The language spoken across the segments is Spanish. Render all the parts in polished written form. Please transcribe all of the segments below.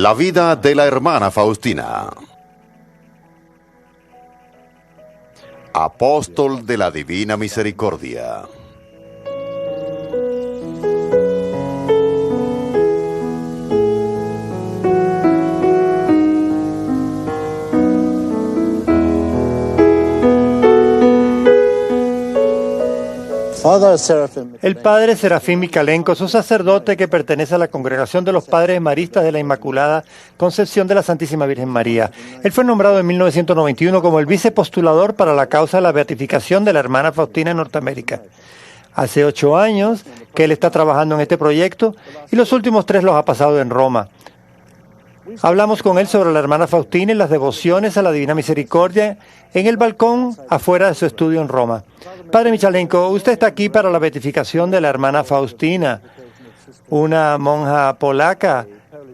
La vida de la hermana Faustina. Apóstol de la Divina Misericordia. El padre Serafín Micalenko es un sacerdote que pertenece a la Congregación de los Padres Maristas de la Inmaculada Concepción de la Santísima Virgen María. Él fue nombrado en 1991 como el vicepostulador para la causa de la beatificación de la hermana Faustina en Norteamérica. Hace 8 años que él está trabajando en este proyecto y los últimos 3 los ha pasado en Roma. Hablamos con él sobre la hermana Faustina y las devociones a la Divina Misericordia en el balcón afuera de su estudio en Roma. Padre Michalenko, usted está aquí para la beatificación de la hermana Faustina, una monja polaca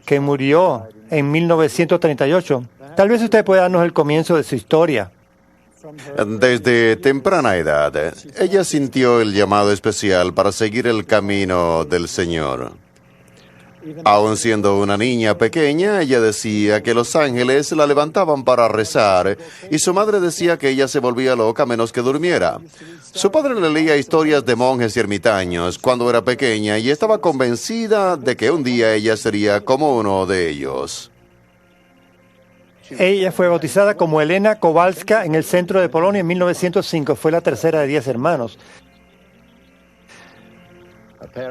que murió en 1938. Tal vez usted pueda darnos el comienzo de su historia. Desde temprana edad, ella sintió el llamado especial para seguir el camino del Señor. Aun siendo una niña pequeña, ella decía que los ángeles la levantaban para rezar y su madre decía que ella se volvía loca a menos que durmiera. Su padre le leía historias de monjes y ermitaños cuando era pequeña y estaba convencida de que un día ella sería como uno de ellos. Ella fue bautizada como Elena Kowalska en el centro de Polonia en 1905. Fue la tercera de 10 hermanos.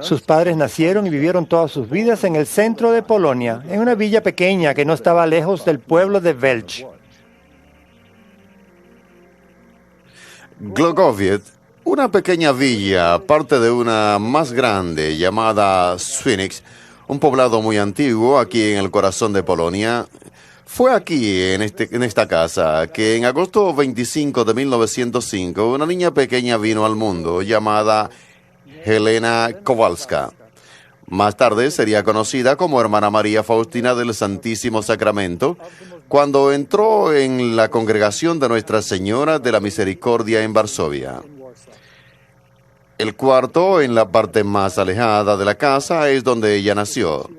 Sus padres nacieron y vivieron todas sus vidas en el centro de Polonia, en una villa pequeña que no estaba lejos del pueblo de Welch. Glogowiec, una pequeña villa, parte de una más grande llamada Swinix, un poblado muy antiguo aquí en el corazón de Polonia. Fue aquí, en esta casa, que en agosto 25 de 1905, una niña pequeña vino al mundo llamada Helena Kowalska. Más tarde sería conocida como Hermana María Faustina del Santísimo Sacramento, cuando entró en la congregación de Nuestra Señora de la Misericordia en Varsovia. El cuarto, en la parte más alejada de la casa, es donde ella nació.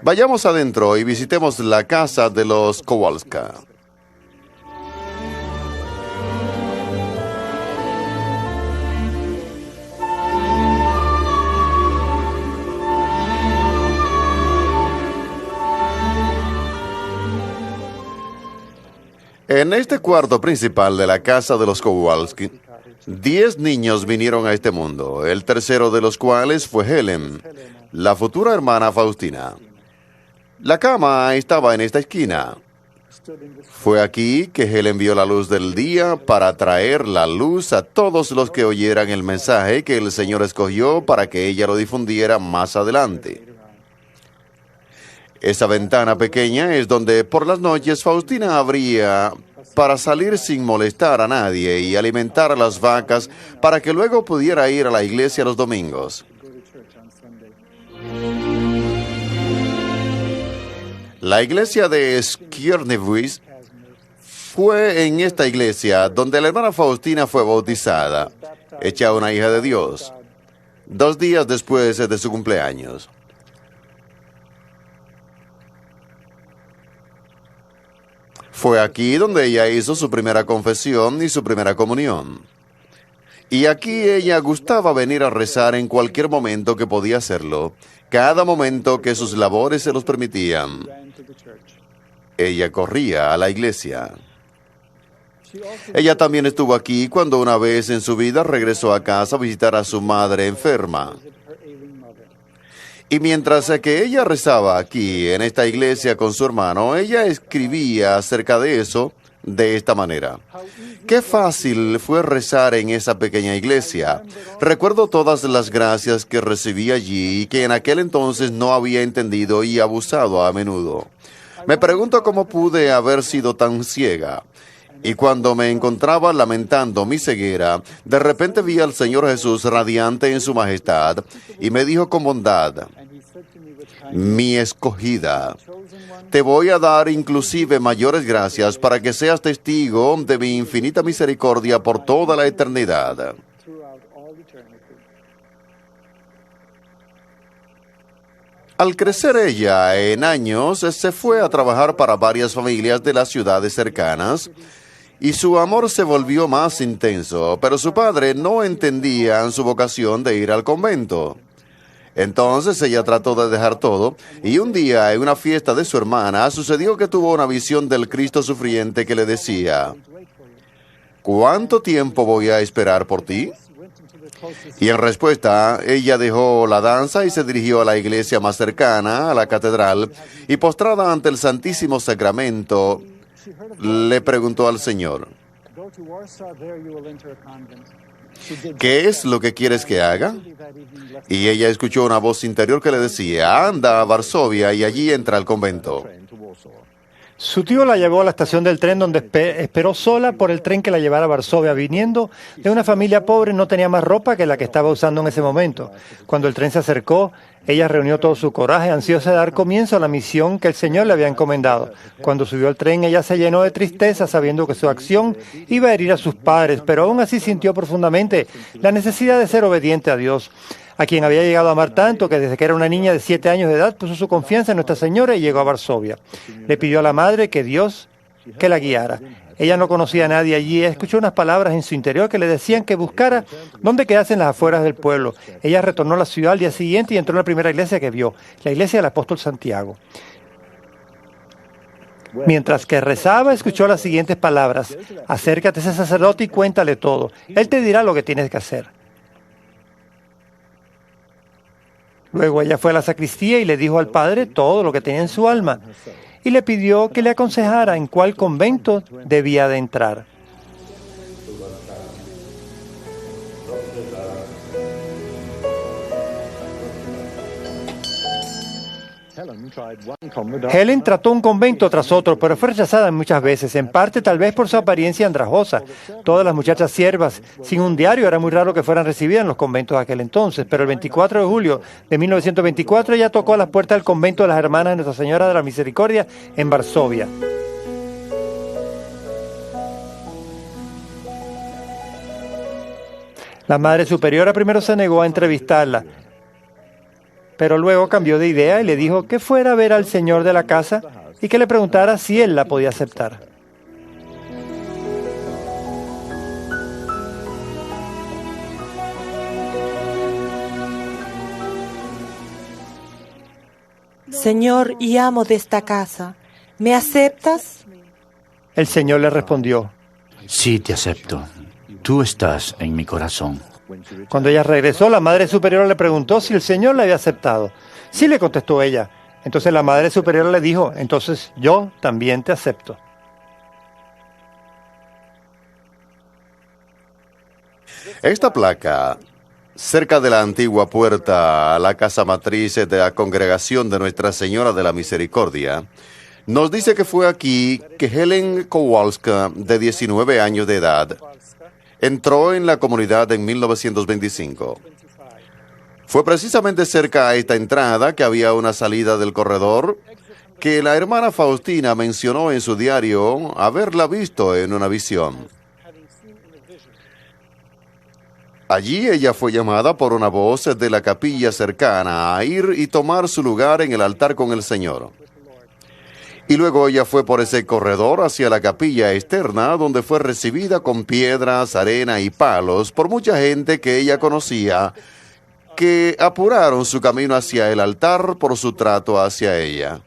Vayamos adentro y visitemos la casa de los Kowalska. En este cuarto principal de la casa de los Kowalski, 10 niños vinieron a este mundo, el tercero de los cuales fue Helen, la futura hermana Faustina. La cama estaba en esta esquina. Fue aquí que Helen vio la luz del día para traer la luz a todos los que oyeran el mensaje que el Señor escogió para que ella lo difundiera más adelante. Esa ventana pequeña es donde por las noches Faustina abría para salir sin molestar a nadie y alimentar a las vacas para que luego pudiera ir a la iglesia los domingos. La iglesia de Skierniewice fue en esta iglesia donde la hermana Faustina fue bautizada, hecha una hija de Dios, 2 días después de su cumpleaños. Fue aquí donde ella hizo su primera confesión y su primera comunión. Y aquí ella gustaba venir a rezar en cualquier momento que podía hacerlo, cada momento que sus labores se los permitían. Ella corría a la iglesia. Ella también estuvo aquí cuando una vez en su vida regresó a casa a visitar a su madre enferma. Y mientras que ella rezaba aquí, en esta iglesia con su hermano, ella escribía acerca de eso de esta manera. Qué fácil fue rezar en esa pequeña iglesia. Recuerdo todas las gracias que recibí allí y que en aquel entonces no había entendido y abusado a menudo. Me pregunto cómo pude haber sido tan ciega. Y cuando me encontraba lamentando mi ceguera, de repente vi al Señor Jesús radiante en su majestad y me dijo con bondad: mi escogida, te voy a dar inclusive mayores gracias para que seas testigo de mi infinita misericordia por toda la eternidad. Al crecer ella en años, se fue a trabajar para varias familias de las ciudades cercanas y su amor se volvió más intenso, pero su padre no entendía su vocación de ir al convento. Entonces ella trató de dejar todo y un día en una fiesta de su hermana sucedió que tuvo una visión del Cristo sufriente que le decía: ¿cuánto tiempo voy a esperar por ti? Y en respuesta, ella dejó la danza y se dirigió a la iglesia más cercana, a la catedral, y postrada ante el Santísimo Sacramento, le preguntó al Señor: ¿qué es lo que quieres que haga? Y ella escuchó una voz interior que le decía: anda a Varsovia y allí entra al convento. Su tío la llevó a la estación del tren donde esperó sola por el tren que la llevara a Varsovia. Viniendo de una familia pobre, no tenía más ropa que la que estaba usando en ese momento. Cuando el tren se acercó, ella reunió todo su coraje, ansiosa de dar comienzo a la misión que el Señor le había encomendado. Cuando subió al tren, ella se llenó de tristeza sabiendo que su acción iba a herir a sus padres, pero aún así sintió profundamente la necesidad de ser obediente a Dios, a quien había llegado a amar tanto que desde que era una niña de 7 años de edad puso su confianza en Nuestra Señora y llegó a Varsovia. Le pidió a la madre que la guiara. Ella no conocía a nadie allí, escuchó unas palabras en su interior que le decían que buscara dónde quedarse en las afueras del pueblo. Ella retornó a la ciudad al día siguiente y entró en la primera iglesia que vio, la iglesia del apóstol Santiago. Mientras que rezaba, escuchó las siguientes palabras: acércate a ese sacerdote y cuéntale todo. Él te dirá lo que tienes que hacer. Luego ella fue a la sacristía y le dijo al padre todo lo que tenía en su alma y le pidió que le aconsejara en cuál convento debía de entrar. Helen trató un convento tras otro, pero fue rechazada muchas veces, en parte tal vez por su apariencia andrajosa. Todas las muchachas siervas sin un diario era muy raro que fueran recibidas en los conventos de aquel entonces, pero el 24 de julio de 1924 ella tocó a las puertas del convento de las Hermanas de Nuestra Señora de la Misericordia en Varsovia. La Madre Superiora primero se negó a entrevistarla, pero luego cambió de idea y le dijo que fuera a ver al señor de la casa y que le preguntara si él la podía aceptar. Señor y amo de esta casa, ¿me aceptas? El señor le respondió: sí, te acepto. Tú estás en mi corazón. Cuando ella regresó, la Madre Superiora le preguntó si el Señor la había aceptado. Sí, le contestó ella. Entonces la Madre Superiora le dijo: entonces yo también te acepto. Esta placa, cerca de la antigua puerta a la casa matriz de la congregación de Nuestra Señora de la Misericordia, nos dice que fue aquí que Helen Kowalska, de 19 años de edad, entró en la comunidad en 1925. Fue precisamente cerca a esta entrada que había una salida del corredor que la hermana Faustina mencionó en su diario haberla visto en una visión. Allí ella fue llamada por una voz de la capilla cercana a ir y tomar su lugar en el altar con el Señor. Y luego ella fue por ese corredor hacia la capilla externa, donde fue recibida con piedras, arena y palos por mucha gente que ella conocía, que apuraron su camino hacia el altar por su trato hacia ella.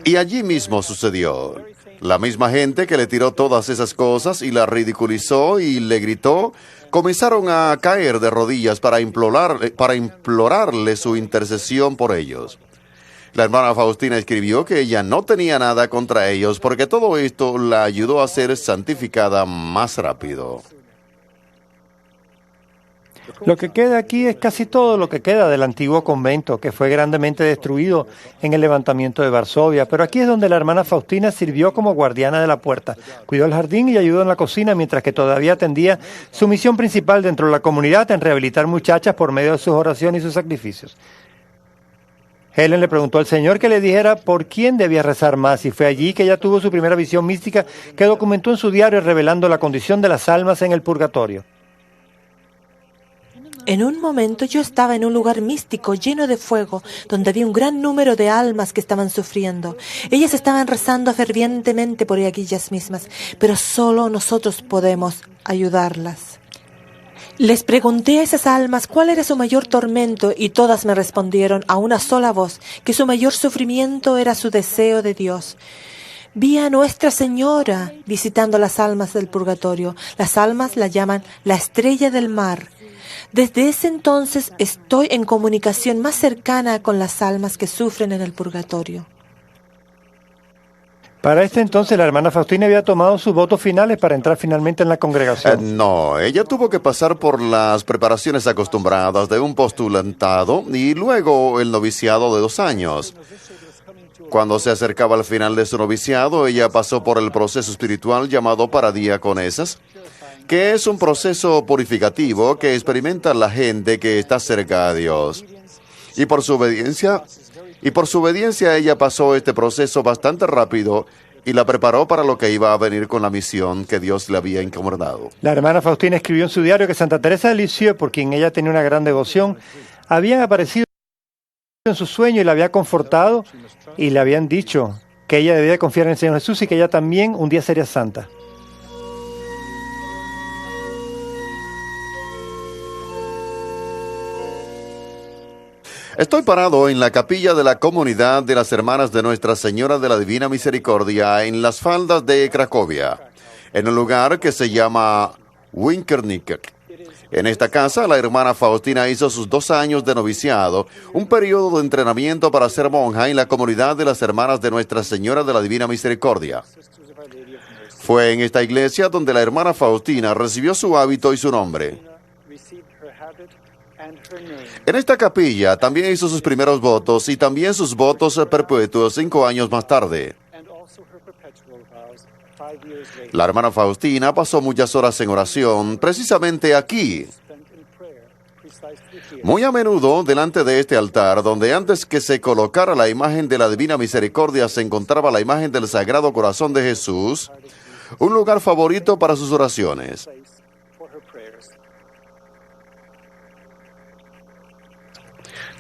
Y allí mismo sucedió. La misma gente que le tiró todas esas cosas y la ridiculizó y le gritó, comenzaron a caer de rodillas para implorarle su intercesión por ellos. La hermana Faustina escribió que ella no tenía nada contra ellos porque todo esto la ayudó a ser santificada más rápido. Lo que queda aquí es casi todo lo que queda del antiguo convento, que fue grandemente destruido en el levantamiento de Varsovia, pero aquí es donde la hermana Faustina sirvió como guardiana de la puerta, cuidó el jardín y ayudó en la cocina, mientras que todavía atendía su misión principal dentro de la comunidad en rehabilitar muchachas por medio de sus oraciones y sus sacrificios. Helen le preguntó al Señor que le dijera por quién debía rezar más, y fue allí que ella tuvo su primera visión mística que documentó en su diario revelando la condición de las almas en el purgatorio. En un momento yo estaba en un lugar místico lleno de fuego, donde había un gran número de almas que estaban sufriendo. Ellas estaban rezando fervientemente por ellas mismas, pero solo nosotros podemos ayudarlas. Les pregunté a esas almas cuál era su mayor tormento y todas me respondieron a una sola voz que su mayor sufrimiento era su deseo de Dios. Vi a Nuestra Señora visitando las almas del purgatorio. Las almas la llaman la estrella del mar. Desde ese entonces estoy en comunicación más cercana con las almas que sufren en el purgatorio. Para este entonces, la hermana Faustina había tomado sus votos finales para entrar finalmente en la congregación. No, ella tuvo que pasar por las preparaciones acostumbradas de un postulantado y luego el noviciado de 2 años. Cuando se acercaba al final de su noviciado, ella pasó por el proceso espiritual llamado paradiaconesas, que es un proceso purificativo que experimenta la gente que está cerca a Dios. Y por su obediencia ella pasó este proceso bastante rápido y la preparó para lo que iba a venir con la misión que Dios le había encomendado. La hermana Faustina escribió en su diario que Santa Teresa de Lisieux, por quien ella tenía una gran devoción, habían aparecido en su sueño y la había confortado y le habían dicho que ella debía confiar en el Señor Jesús y que ella también un día sería santa. Estoy parado en la capilla de la comunidad de las hermanas de Nuestra Señora de la Divina Misericordia en las faldas de Cracovia, en un lugar que se llama Winkernicker. En esta casa, la hermana Faustina hizo sus 2 años de noviciado, un periodo de entrenamiento para ser monja en la comunidad de las hermanas de Nuestra Señora de la Divina Misericordia. Fue en esta iglesia donde la hermana Faustina recibió su hábito y su nombre. En esta capilla también hizo sus primeros votos y también sus votos perpetuos 5 años más tarde. La hermana Faustina pasó muchas horas en oración, precisamente aquí, muy a menudo delante de este altar, donde antes que se colocara la imagen de la Divina Misericordia se encontraba la imagen del Sagrado Corazón de Jesús, un lugar favorito para sus oraciones.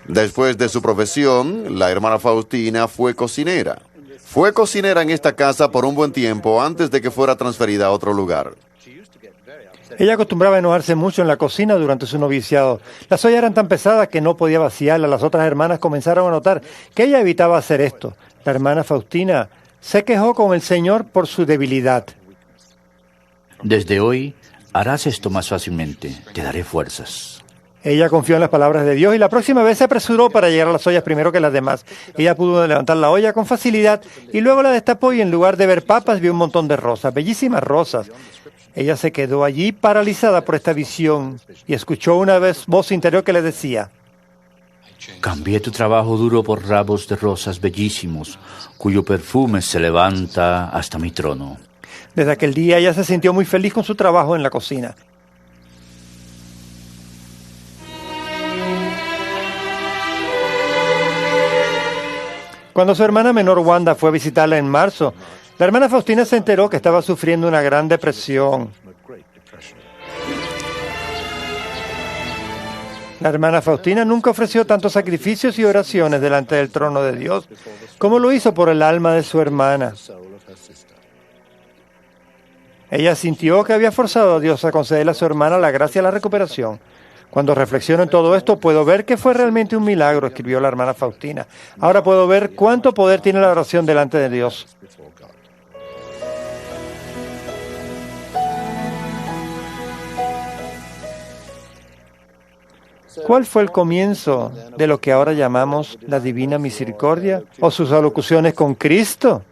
Después de su profesión, la hermana Faustina fue cocinera. Fue cocinera en esta casa por un buen tiempo antes de que fuera transferida a otro lugar. Ella acostumbraba a enojarse mucho en la cocina durante su noviciado. Las ollas eran tan pesadas que no podía vaciarlas. Las otras hermanas comenzaron a notar que ella evitaba hacer esto. La hermana Faustina se quejó con el Señor por su debilidad. Desde hoy harás esto más fácilmente. Te daré fuerzas. Ella confió en las palabras de Dios y la próxima vez se apresuró para llegar a las ollas primero que las demás. Ella pudo levantar la olla con facilidad y luego la destapó y en lugar de ver papas vio un montón de rosas, bellísimas rosas. Ella se quedó allí paralizada por esta visión y escuchó una voz interior que le decía: Cambié tu trabajo duro por ramos de rosas bellísimos, cuyo perfume se levanta hasta mi trono. Desde aquel día ella se sintió muy feliz con su trabajo en la cocina. Cuando su hermana menor Wanda fue a visitarla en marzo, la hermana Faustina se enteró que estaba sufriendo una gran depresión. La hermana Faustina nunca ofreció tantos sacrificios y oraciones delante del trono de Dios como lo hizo por el alma de su hermana. Ella sintió que había forzado a Dios a concederle a su hermana la gracia de la recuperación. Cuando reflexiono en todo esto, puedo ver que fue realmente un milagro, escribió la hermana Faustina. Ahora puedo ver cuánto poder tiene la oración delante de Dios. ¿Cuál fue el comienzo de lo que ahora llamamos la Divina Misericordia o sus alocuciones con Cristo?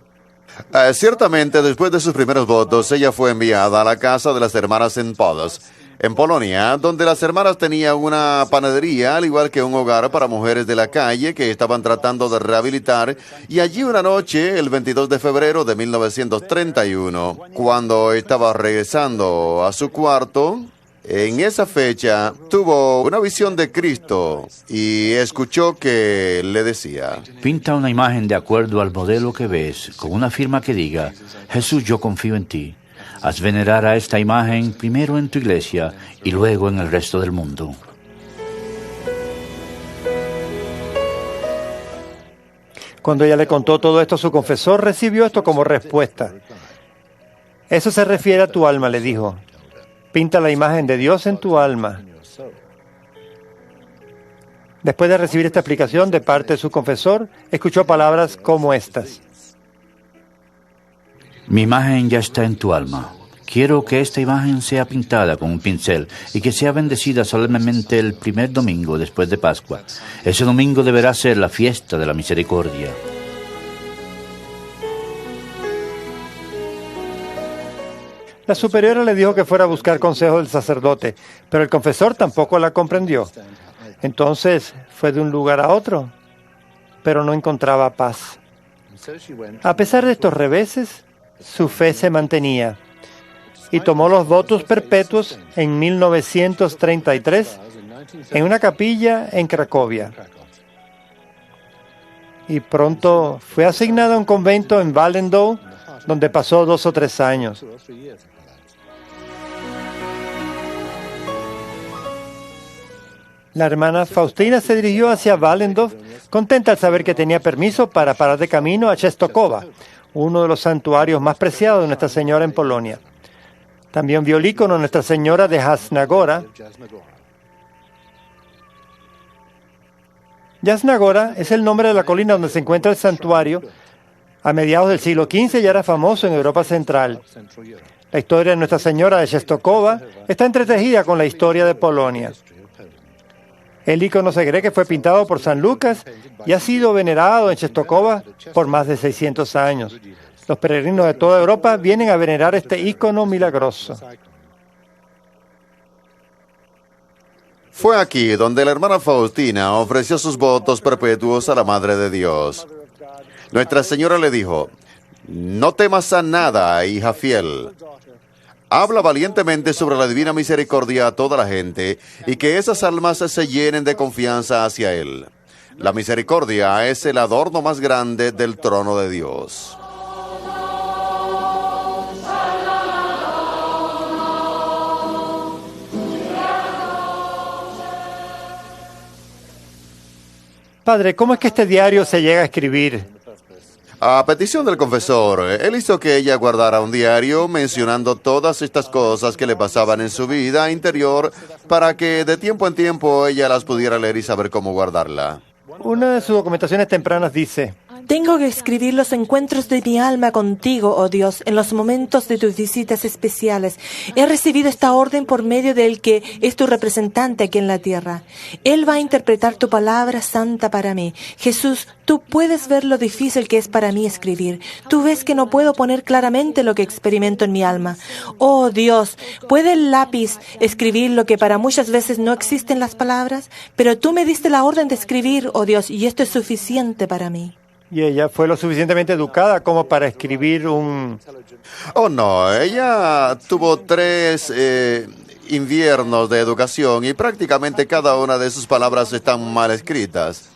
Ciertamente, después de sus primeros votos, ella fue enviada a la casa de las hermanas en Podos, en Polonia, donde las hermanas tenían una panadería, al igual que un hogar para mujeres de la calle que estaban tratando de rehabilitar, y allí una noche, el 22 de febrero de 1931, cuando estaba regresando a su cuarto, en esa fecha tuvo una visión de Cristo y escuchó que le decía: Pinta una imagen de acuerdo al modelo que ves, con una firma que diga: Jesús, yo confío en ti. Haz venerar a esta imagen primero en tu iglesia y luego en el resto del mundo. Cuando ella le contó todo esto a su confesor, recibió esto como respuesta. Eso se refiere a tu alma, le dijo. Pinta la imagen de Dios en tu alma. Después de recibir esta explicación de parte de su confesor, escuchó palabras como estas. Mi imagen ya está en tu alma. Quiero que esta imagen sea pintada con un pincel y que sea bendecida solemnemente el primer domingo después de Pascua. Ese domingo deberá ser la fiesta de la misericordia. La superiora le dijo que fuera a buscar consejo del sacerdote, pero el confesor tampoco la comprendió. Entonces fue de un lugar a otro, pero no encontraba paz. A pesar de estos reveses, su fe se mantenía y tomó los votos perpetuos en 1933 en una capilla en Cracovia. Y pronto fue asignada a un convento en Wallendow, donde pasó 2 o 3 años. La hermana Faustina se dirigió hacia Wallendow, contenta al saber que tenía permiso para parar de camino a Częstochowa, uno de los santuarios más preciados de Nuestra Señora en Polonia. También vio el ícono Nuestra Señora de Jasna-Góra. Jasna-Góra es el nombre de la colina donde se encuentra el santuario. A mediados del siglo XV ya era famoso en Europa Central. La historia de Nuestra Señora de Częstochowa está entretejida con la historia de Polonia. El ícono se cree que fue pintado por San Lucas y ha sido venerado en Częstochowa por más de 600 años. Los peregrinos de toda Europa vienen a venerar este ícono milagroso. Fue aquí donde la hermana Faustina ofreció sus votos perpetuos a la Madre de Dios. Nuestra Señora le dijo: no temas a nada, hija fiel. Habla valientemente sobre la divina misericordia a toda la gente y que esas almas se llenen de confianza hacia Él. La misericordia es el adorno más grande del trono de Dios. Padre, ¿cómo es que este diario se llega a escribir? A petición del confesor, él hizo que ella guardara un diario mencionando todas estas cosas que le pasaban en su vida interior para que de tiempo en tiempo ella las pudiera leer y saber cómo guardarla. Una de sus documentaciones tempranas dice: Tengo que escribir los encuentros de mi alma contigo, oh Dios, en los momentos de tus visitas especiales. He recibido esta orden por medio del que es tu representante aquí en la tierra. Él va a interpretar tu palabra santa para mí. Jesús, tú puedes ver lo difícil que es para mí escribir. Tú ves que no puedo poner claramente lo que experimento en mi alma. Oh Dios, ¿puede el lápiz escribir lo que para muchas veces no existen las palabras? Pero tú me diste la orden de escribir, oh Dios, y esto es suficiente para mí. Y ella fue lo suficientemente educada como para escribir un... Oh no, ella tuvo 3 inviernos de educación y prácticamente cada una de sus palabras están mal escritas.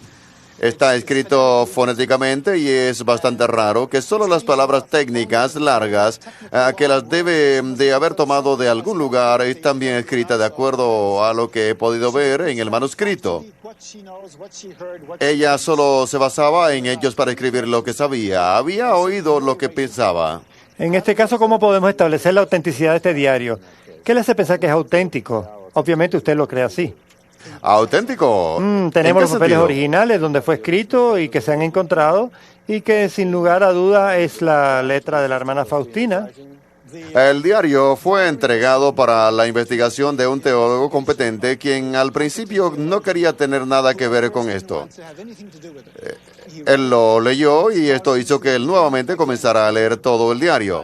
Está escrito fonéticamente y es bastante raro que solo las palabras técnicas largas que las debe de haber tomado de algún lugar están bien escritas de acuerdo a lo que he podido ver en el manuscrito. Ella solo se basaba en ellos para escribir lo que sabía. Había oído lo que pensaba. En este caso, ¿cómo podemos establecer la autenticidad de este diario? ¿Qué le hace pensar que es auténtico? Obviamente usted lo cree así. ¿Auténtico? Tenemos los papeles originales donde fue escrito y que se han encontrado y que sin lugar a duda es la letra de la hermana Faustina. El diario fue entregado para la investigación de un teólogo competente quien al principio no quería tener nada que ver con esto. Él lo leyó y esto hizo que él nuevamente comenzara a leer todo el diario.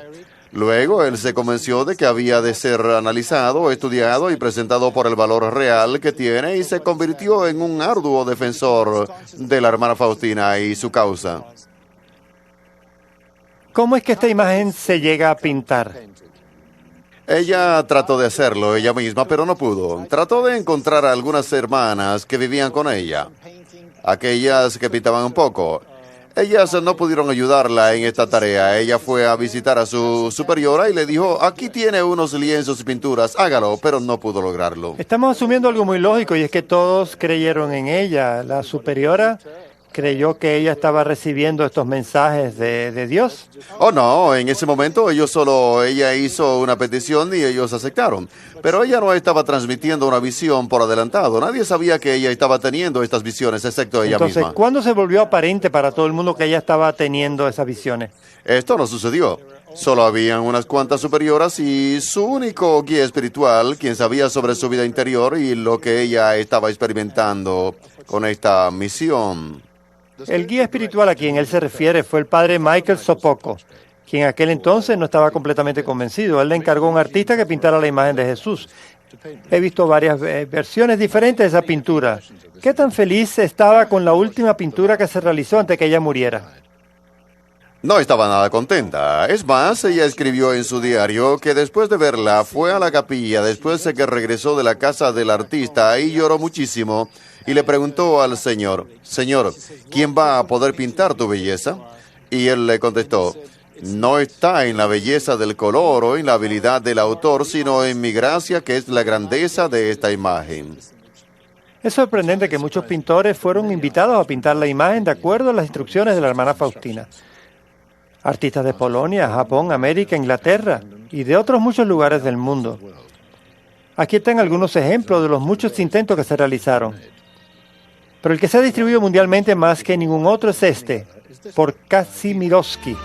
Luego él se convenció de que había de ser analizado, estudiado y presentado por el valor real que tiene y se convirtió en un arduo defensor de la hermana Faustina y su causa. ¿Cómo es que esta imagen se llega a pintar? Ella trató de hacerlo ella misma, pero no pudo. Trató de encontrar a algunas hermanas que vivían con ella, aquellas que pintaban un poco. Ellas no pudieron ayudarla en esta tarea. Ella fue a visitar a su superiora y le dijo: aquí tiene unos lienzos y pinturas, hágalo, pero no pudo lograrlo. Estamos asumiendo algo muy lógico y es que todos creyeron en ella. La superiora creyó que ella estaba recibiendo estos mensajes de Dios. Oh, no, en ese momento ella hizo una petición y ellos aceptaron. Pero ella no estaba transmitiendo una visión por adelantado. Nadie sabía que ella estaba teniendo estas visiones, excepto ella Entonces, misma. ¿cuándo se volvió aparente para todo el mundo que ella estaba teniendo esas visiones? Esto no sucedió. Solo habían unas cuantas superioras y su único guía espiritual, quien sabía sobre su vida interior y lo que ella estaba experimentando con esta misión. El guía espiritual a quien él se refiere fue el padre Michael Sopoco, quien en aquel entonces no estaba completamente convencido. Él le encargó a un artista que pintara la imagen de Jesús. He visto varias versiones diferentes de esa pintura. ¿Qué tan feliz estaba con la última pintura que se realizó antes que ella muriera? No estaba nada contenta. Es más, ella escribió en su diario que después de verla fue a la capilla después de que regresó de la casa del artista y lloró muchísimo y le preguntó al Señor, Señor, ¿quién va a poder pintar tu belleza? Y él le contestó, no está en la belleza del color o en la habilidad del autor, sino en mi gracia, que es la grandeza de esta imagen. Es sorprendente que muchos pintores fueron invitados a pintar la imagen de acuerdo a las instrucciones de la hermana Faustina. Artistas de Polonia, Japón, América, Inglaterra y de otros muchos lugares del mundo. Aquí están algunos ejemplos de los muchos intentos que se realizaron. Pero el que se ha distribuido mundialmente más que ningún otro es este, por Kazimierowski.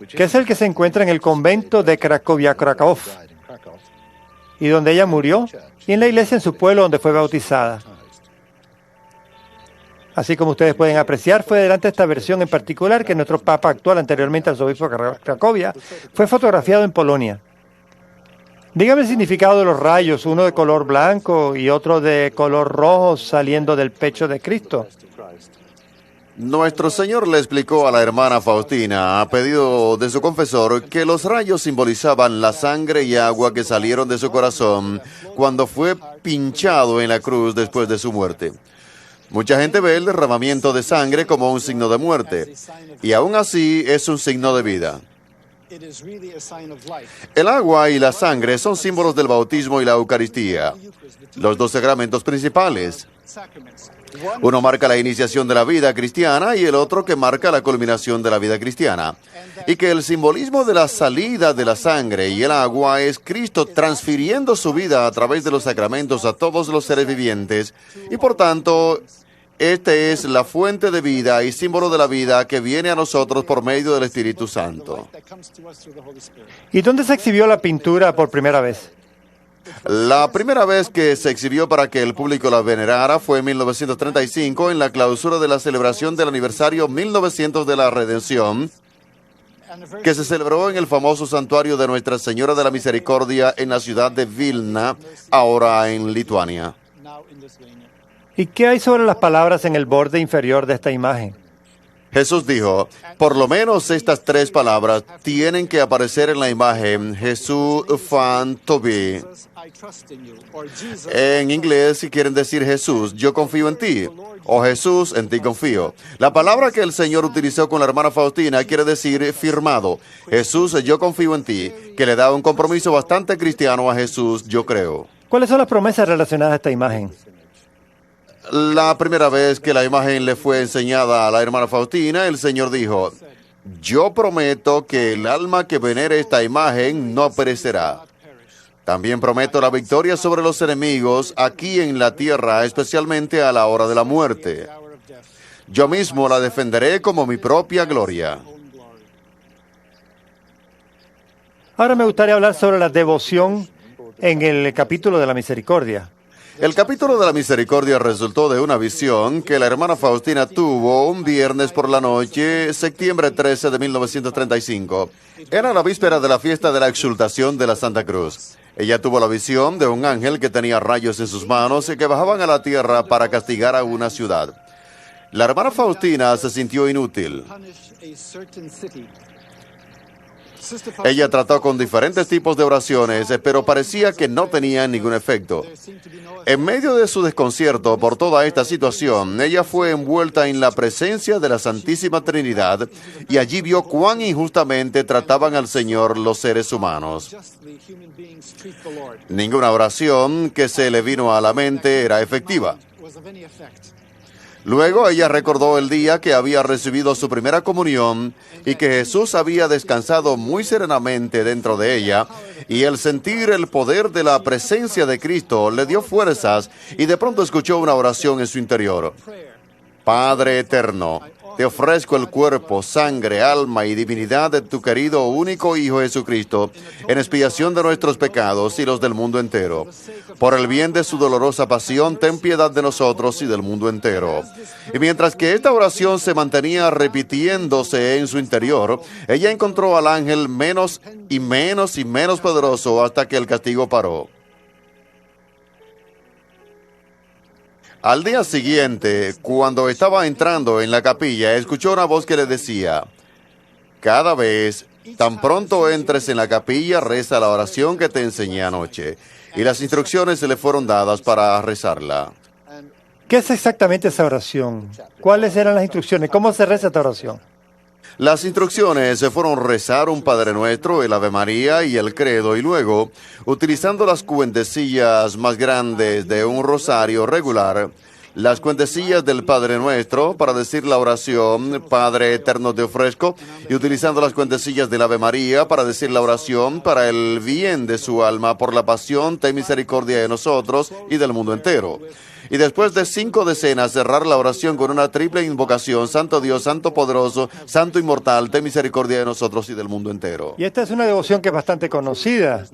Que es el que se encuentra en el convento de Cracovia-Krakow, y donde ella murió, y en la iglesia en su pueblo donde fue bautizada. Así como ustedes pueden apreciar, fue delante de esta versión en particular que nuestro Papa actual, anteriormente arzobispo de Cracovia, fue fotografiado en Polonia. Dígame el significado de los rayos, uno de color blanco y otro de color rojo saliendo del pecho de Cristo. Nuestro Señor le explicó a la hermana Faustina, a pedido de su confesor, que los rayos simbolizaban la sangre y agua que salieron de su corazón cuando fue pinchado en la cruz después de su muerte. Mucha gente ve el derramamiento de sangre como un signo de muerte, y aún así es un signo de vida. El agua y la sangre son símbolos del bautismo y la Eucaristía, los dos sacramentos principales. Uno marca la iniciación de la vida cristiana y el otro que marca la culminación de la vida cristiana. Y que el simbolismo de la salida de la sangre y el agua es Cristo transfiriendo su vida a través de los sacramentos a todos los seres vivientes. Y por tanto, este es la fuente de vida y símbolo de la vida que viene a nosotros por medio del Espíritu Santo. ¿Y dónde se exhibió la pintura por primera vez? La primera vez que se exhibió para que el público la venerara fue en 1935 en la clausura de la celebración del aniversario 1900 de la Redención, que se celebró en el famoso santuario de Nuestra Señora de la Misericordia en la ciudad de Vilna, ahora en Lituania. ¿Y qué hay sobre las palabras en el borde inferior de esta imagen? Jesús dijo, por lo menos estas tres palabras tienen que aparecer en la imagen, Jesús fan tobi. En inglés quieren decir Jesús, yo confío en ti, o Jesús, en ti confío. La palabra que el Señor utilizó con la hermana Faustina quiere decir firmado. Jesús, yo confío en ti, que le da un compromiso bastante cristiano a Jesús, yo creo. ¿Cuáles son las promesas relacionadas a esta imagen? La primera vez que la imagen le fue enseñada a la hermana Faustina, el Señor dijo, yo prometo que el alma que venere esta imagen no perecerá. También prometo la victoria sobre los enemigos aquí en la tierra, especialmente a la hora de la muerte. Yo mismo la defenderé como mi propia gloria. Ahora me gustaría hablar sobre la devoción en el capítulo de la misericordia. El capítulo de la misericordia resultó de una visión que la hermana Faustina tuvo un viernes por la noche, septiembre 13 de 1935. Era la víspera de la fiesta de la exaltación de la Santa Cruz. Ella tuvo la visión de un ángel que tenía rayos en sus manos y que bajaban a la tierra para castigar a una ciudad. La hermana Faustina se sintió inútil. Ella trató con diferentes tipos de oraciones, pero parecía que no tenían ningún efecto. En medio de su desconcierto por toda esta situación, ella fue envuelta en la presencia de la Santísima Trinidad y allí vio cuán injustamente trataban al Señor los seres humanos. Ninguna oración que se le vino a la mente era efectiva. Luego ella recordó el día que había recibido su primera comunión y que Jesús había descansado muy serenamente dentro de ella, y el sentir el poder de la presencia de Cristo le dio fuerzas y de pronto escuchó una oración en su interior. Padre eterno, te ofrezco el cuerpo, sangre, alma y divinidad de tu querido único Hijo Jesucristo, en expiación de nuestros pecados y los del mundo entero. Por el bien de su dolorosa pasión, ten piedad de nosotros y del mundo entero. Y mientras que esta oración se mantenía repitiéndose en su interior, ella encontró al ángel menos y menos poderoso hasta que el castigo paró. Al día siguiente, cuando estaba entrando en la capilla, escuchó una voz que le decía: cada vez, tan pronto entres en la capilla, reza la oración que te enseñé anoche. Y las instrucciones se le fueron dadas para rezarla. ¿Qué es exactamente esa oración? ¿Cuáles eran las instrucciones? ¿Cómo se reza esta oración? Las instrucciones se fueron rezar un Padre Nuestro, el Ave María y el Credo, y luego, utilizando las cuentecillas más grandes de un rosario regular, las cuentecillas del Padre Nuestro para decir la oración Padre eterno te ofrezco, y utilizando las cuentecillas del Ave María para decir la oración para el bien de su alma por la pasión, ten misericordia de nosotros y del mundo entero. Y después de 5 decenas, cerrar la oración con una triple invocación: Santo Dios, Santo Poderoso, Santo Inmortal, ten misericordia de nosotros y del mundo entero. Y esta es una devoción que es bastante conocida.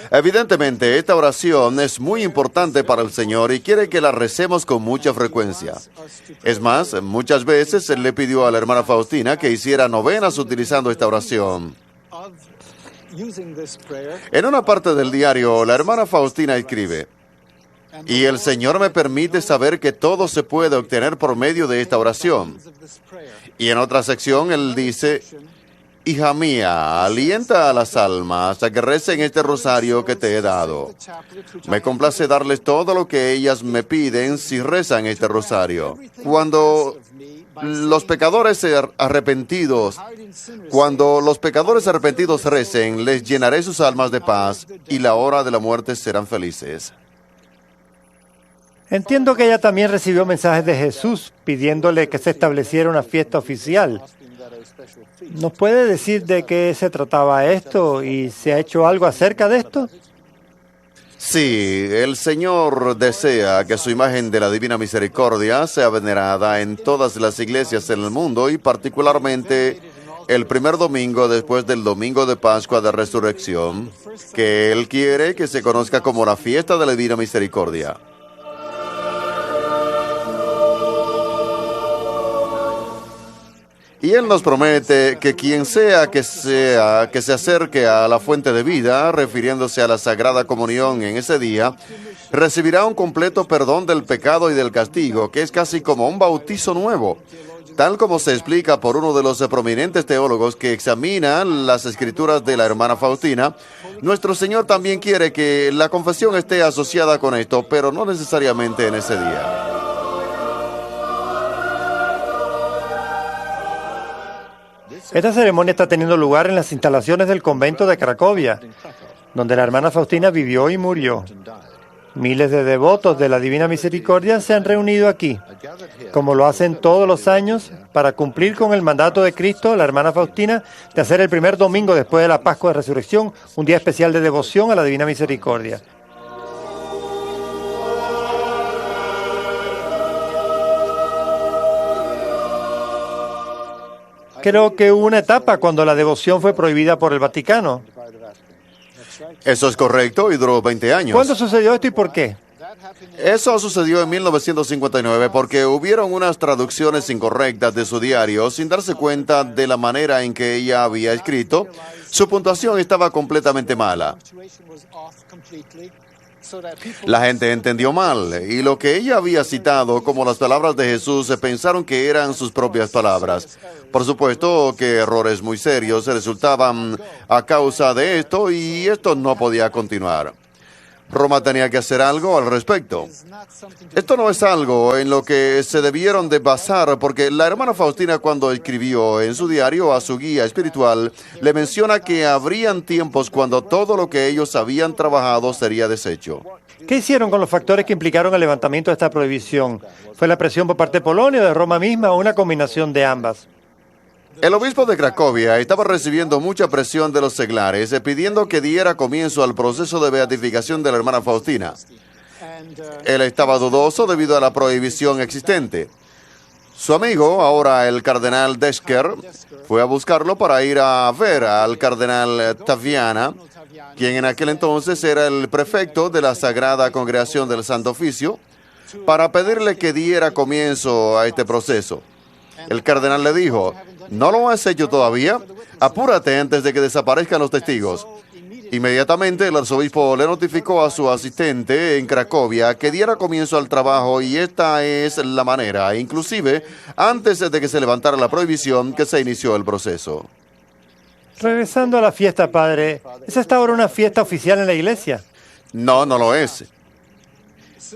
Evidentemente, esta oración es muy importante para el Señor y quiere que la recemos con mucha frecuencia. Es más, muchas veces Él le pidió a la hermana Faustina que hiciera novenas utilizando esta oración. En una parte del diario, la hermana Faustina escribe: y el Señor me permite saber que todo se puede obtener por medio de esta oración. Y en otra sección él dice: hija mía, alienta a las almas a que recen este rosario que te he dado. Me complace darles todo lo que ellas me piden si rezan este rosario. Cuando los pecadores arrepentidos recen, les llenaré sus almas de paz y la hora de la muerte serán felices. Entiendo que ella también recibió mensajes de Jesús pidiéndole que se estableciera una fiesta oficial. ¿Nos puede decir de qué se trataba esto y se ha hecho algo acerca de esto? Sí, el Señor desea que su imagen de la Divina Misericordia sea venerada en todas las iglesias en el mundo y particularmente el primer domingo después del domingo de Pascua de Resurrección, que Él quiere que se conozca como la fiesta de la Divina Misericordia. Y Él nos promete que quien sea que se acerque a la fuente de vida, refiriéndose a la Sagrada Comunión en ese día, recibirá un completo perdón del pecado y del castigo, que es casi como un bautizo nuevo. Tal como se explica por uno de los prominentes teólogos que examinan las escrituras de la hermana Faustina, nuestro Señor también quiere que la confesión esté asociada con esto, pero no necesariamente en ese día. Esta ceremonia está teniendo lugar en las instalaciones del convento de Cracovia, donde la hermana Faustina vivió y murió. Miles de devotos de la Divina Misericordia se han reunido aquí, como lo hacen todos los años, para cumplir con el mandato de Cristo, la hermana Faustina, de hacer el primer domingo después de la Pascua de Resurrección un día especial de devoción a la Divina Misericordia. Creo que hubo una etapa cuando la devoción fue prohibida por el Vaticano. Eso es correcto y duró 20 años. ¿Cuándo sucedió esto y por qué? Eso sucedió en 1959 porque hubieron unas traducciones incorrectas de su diario sin darse cuenta de la manera en que ella había escrito. Su puntuación estaba completamente mala. La gente entendió mal y lo que ella había citado como las palabras de Jesús pensaron que eran sus propias palabras. Por supuesto que errores muy serios resultaban a causa de esto y esto no podía continuar. Roma tenía que hacer algo al respecto. Esto no es algo en lo que se debieron de basar, porque la hermana Faustina, cuando escribió en su diario a su guía espiritual, le menciona que habrían tiempos cuando todo lo que ellos habían trabajado sería deshecho. ¿Qué hicieron con los factores que implicaron el levantamiento de esta prohibición? ¿Fue la presión por parte de Polonia o de Roma misma o una combinación de ambas? El obispo de Cracovia estaba recibiendo mucha presión de los seglares, pidiendo que diera comienzo al proceso de beatificación de la hermana Faustina. Él estaba dudoso debido a la prohibición existente. Su amigo, ahora el cardenal Desker, fue a buscarlo para ir a ver al cardenal Taviana, quien en aquel entonces era el prefecto de la Sagrada Congregación del Santo Oficio, para pedirle que diera comienzo a este proceso. El cardenal le dijo: ¿no lo has hecho todavía? Apúrate antes de que desaparezcan los testigos. Inmediatamente el arzobispo le notificó a su asistente en Cracovia que diera comienzo al trabajo y esta es la manera, inclusive antes de que se levantara la prohibición, que se inició el proceso. Regresando a la fiesta, padre, ¿es esta ahora una fiesta oficial en la iglesia? No, no lo es.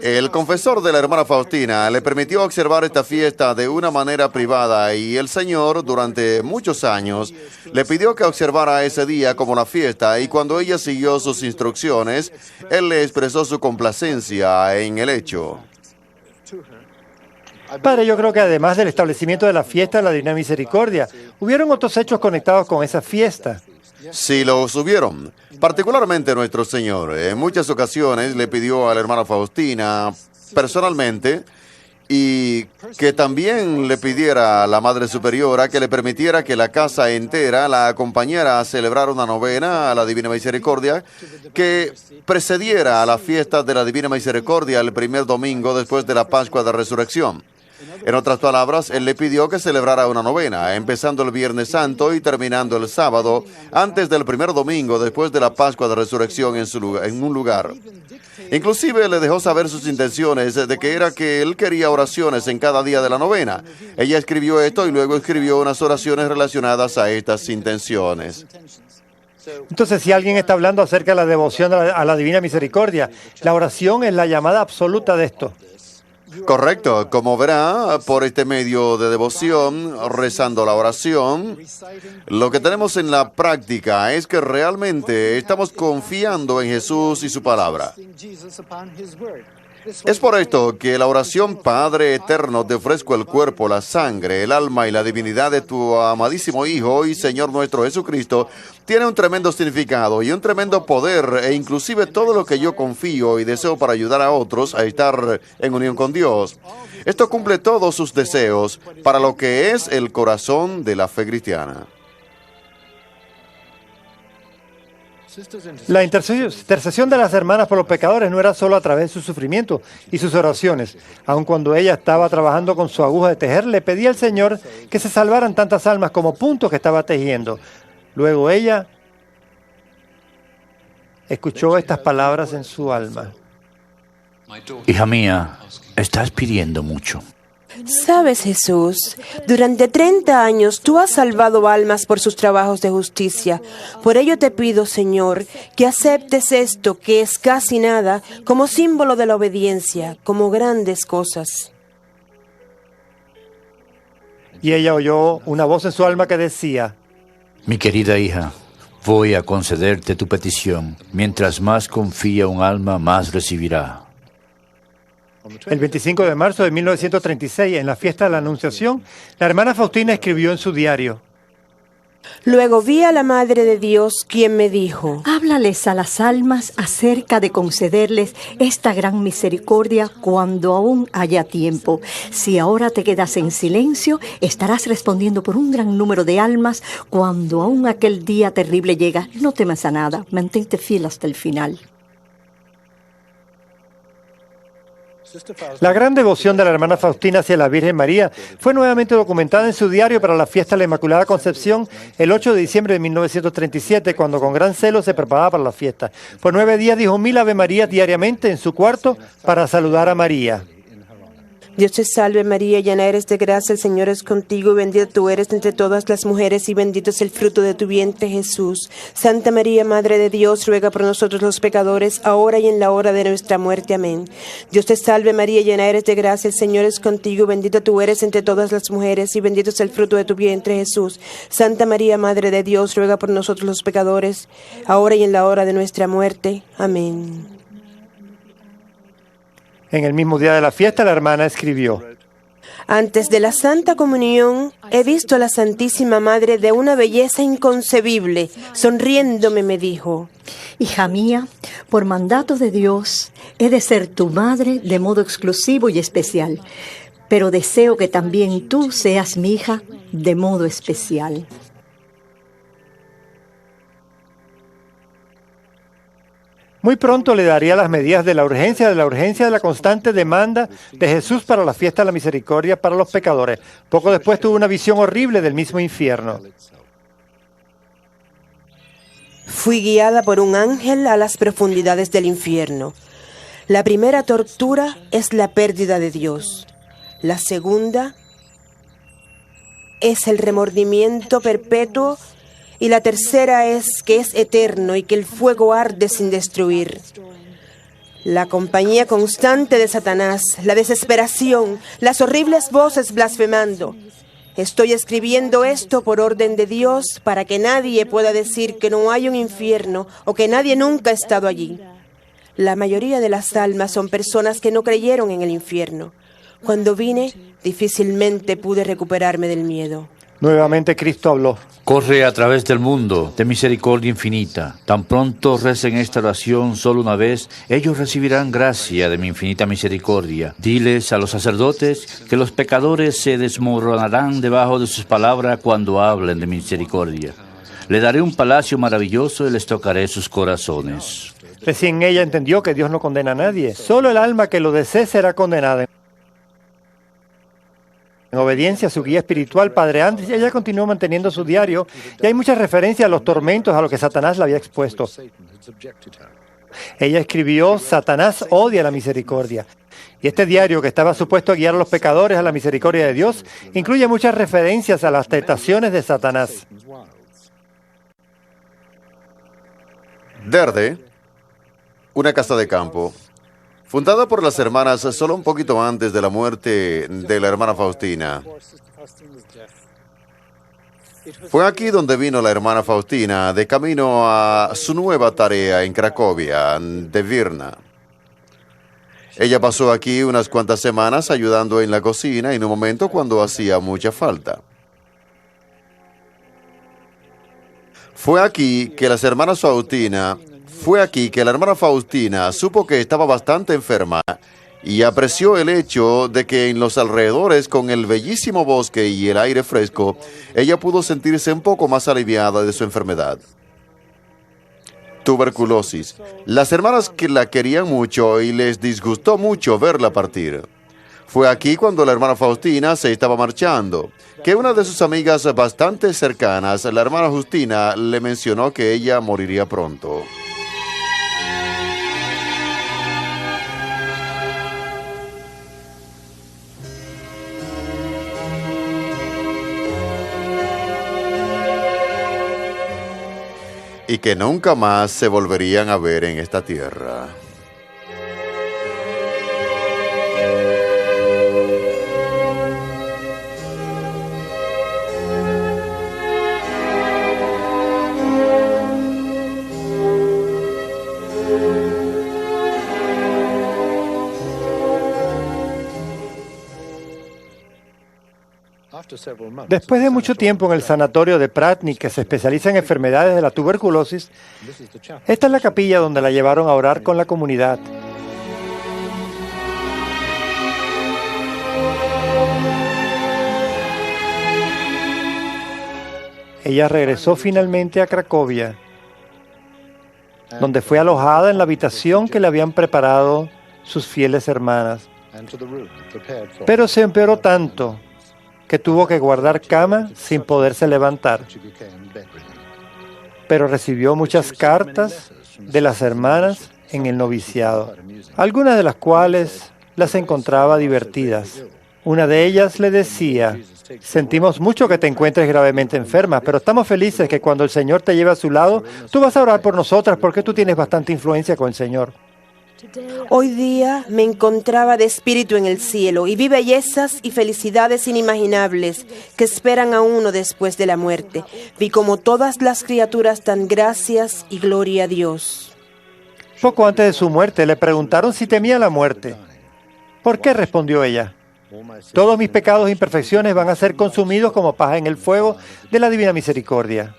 El confesor de la hermana Faustina le permitió observar esta fiesta de una manera privada y el Señor, durante muchos años, le pidió que observara ese día como la fiesta y cuando ella siguió sus instrucciones, Él le expresó su complacencia en el hecho. Padre, yo creo que además del establecimiento de la fiesta de la Divina Misericordia, hubieron otros hechos conectados con esa fiesta. Sí los hubieron, particularmente nuestro Señor. En muchas ocasiones le pidió a la hermana Faustina personalmente y que también le pidiera a la Madre Superiora que le permitiera que la casa entera la acompañara a celebrar una novena a la Divina Misericordia que precediera a la fiesta de la Divina Misericordia el primer domingo después de la Pascua de Resurrección. En otras palabras, él le pidió que celebrara una novena, empezando el Viernes Santo y terminando el sábado, antes del primer domingo después de la Pascua de Resurrección en un lugar. Inclusive le dejó saber sus intenciones de que era que él quería oraciones en cada día de la novena. Ella escribió esto y luego escribió unas oraciones relacionadas a estas intenciones. Entonces, si alguien está hablando acerca de la devoción a la Divina Misericordia, la oración es la llamada absoluta de esto. Correcto, como verá, por este medio de devoción, rezando la oración, lo que tenemos en la práctica es que realmente estamos confiando en Jesús y su palabra. Es por esto que la oración: Padre eterno, te ofrezco el cuerpo, la sangre, el alma y la divinidad de tu amadísimo Hijo y Señor nuestro Jesucristo, tiene un tremendo significado y un tremendo poder, e inclusive todo lo que yo confío y deseo para ayudar a otros a estar en unión con Dios. Esto cumple todos sus deseos para lo que es el corazón de la fe cristiana. La intercesión de las hermanas por los pecadores no era solo a través de su sufrimiento y sus oraciones. Aun cuando ella estaba trabajando con su aguja de tejer, le pedía al Señor que se salvaran tantas almas como puntos que estaba tejiendo. Luego ella escuchó estas palabras en su alma. Hija mía, estás pidiendo mucho. Sabes, Jesús, durante 30 años tú has salvado almas por sus trabajos de justicia. Por ello te pido, Señor, que aceptes esto, que es casi nada, como símbolo de la obediencia, como grandes cosas. Y ella oyó una voz en su alma que decía: Mi querida hija, voy a concederte tu petición. Mientras más confía un alma, más recibirá. El 25 de marzo de 1936, en la fiesta de la Anunciación, la hermana Faustina escribió en su diario: Luego vi a la Madre de Dios, quien me dijo: Háblales a las almas acerca de concederles esta gran misericordia cuando aún haya tiempo. Si ahora te quedas en silencio, estarás respondiendo por un gran número de almas cuando aún aquel día terrible llega. No temas a nada, mantente fiel hasta el final. La gran devoción de la hermana Faustina hacia la Virgen María fue nuevamente documentada en su diario para la fiesta de la Inmaculada Concepción el 8 de diciembre de 1937, cuando con gran celo se preparaba para la fiesta. Por 9 días dijo 1000 Ave Marías diariamente en su cuarto para saludar a María. Dios te salve María, llena eres de gracia, el Señor es contigo, bendita tú eres entre todas las mujeres y bendito es el fruto de tu vientre Jesús. Santa María, Madre de Dios, ruega por nosotros los pecadores, ahora y en la hora de nuestra muerte. Amén. Dios te salve María, llena eres de gracia, el Señor es contigo, bendita tú eres entre todas las mujeres y bendito es el fruto de tu vientre Jesús. Santa María, Madre de Dios, ruega por nosotros los pecadores, ahora y en la hora de nuestra muerte. Amén. En el mismo día de la fiesta, la hermana escribió: Antes de la Santa Comunión, he visto a la Santísima Madre de una belleza inconcebible. Sonriéndome me dijo: Hija mía, por mandato de Dios, he de ser tu madre de modo exclusivo y especial, pero deseo que también tú seas mi hija de modo especial. Muy pronto le daría las medidas de la urgencia de la constante demanda de Jesús para la fiesta de la misericordia para los pecadores. Poco después tuvo una visión horrible del mismo infierno. Fui guiada por un ángel a las profundidades del infierno. La primera tortura es la pérdida de Dios. La segunda es el remordimiento perpetuo. Y la tercera es que es eterno y que el fuego arde sin destruir. La compañía constante de Satanás, la desesperación, las horribles voces blasfemando. Estoy escribiendo esto por orden de Dios para que nadie pueda decir que no hay un infierno o que nadie nunca ha estado allí. La mayoría de las almas son personas que no creyeron en el infierno. Cuando vine, difícilmente pude recuperarme del miedo. Nuevamente Cristo habló: Corre a través del mundo de misericordia infinita. Tan pronto recen esta oración solo una vez, ellos recibirán gracia de mi infinita misericordia. Diles a los sacerdotes que los pecadores se desmoronarán debajo de sus palabras cuando hablen de misericordia. Le daré un palacio maravilloso y les tocaré sus corazones. Recién ella entendió que Dios no condena a nadie. Solo el alma que lo desee será condenada. En obediencia a su guía espiritual, Padre Andrés, ella continuó manteniendo su diario y hay muchas referencias a los tormentos a los que Satanás la había expuesto. Ella escribió: Satanás odia la misericordia. Y este diario, que estaba supuesto a guiar a los pecadores a la misericordia de Dios, incluye muchas referencias a las tentaciones de Satanás. Derde, una casa de campo, fundada por las hermanas solo un poquito antes de la muerte de la hermana Faustina. Fue aquí donde vino la hermana Faustina de camino a su nueva tarea en Cracovia, de Vilna. Ella pasó aquí unas cuantas semanas ayudando en la cocina en un momento cuando hacía mucha falta. Fue aquí que la hermana Faustina supo que estaba bastante enferma y apreció el hecho de que en los alrededores, con el bellísimo bosque y el aire fresco, ella pudo sentirse un poco más aliviada de su enfermedad. Tuberculosis. Las hermanas que la querían mucho y les disgustó mucho verla partir. Fue aquí cuando la hermana Faustina se estaba marchando, que una de sus amigas bastante cercanas, la hermana Justina, le mencionó que ella moriría pronto. Y que nunca más se volverían a ver en esta tierra. Después de mucho tiempo en el sanatorio de Pratnik, que se especializa en enfermedades de la tuberculosis, esta es la capilla donde la llevaron a orar con la comunidad. Ella regresó finalmente a Cracovia, donde fue alojada en la habitación que le habían preparado sus fieles hermanas. Pero se empeoró tanto que tuvo que guardar cama sin poderse levantar. Pero recibió muchas cartas de las hermanas en el noviciado, algunas de las cuales las encontraba divertidas. Una de ellas le decía: sentimos mucho que te encuentres gravemente enferma, pero estamos felices que cuando el Señor te lleve a su lado, tú vas a orar por nosotras porque tú tienes bastante influencia con el Señor. Hoy día me encontraba de espíritu en el cielo y vi bellezas y felicidades inimaginables que esperan a uno después de la muerte. Vi como todas las criaturas dan gracias y gloria a Dios. Poco antes de su muerte le preguntaron si temía la muerte. ¿Por qué?, respondió ella. Todos mis pecados e imperfecciones van a ser consumidos como paja en el fuego de la divina misericordia.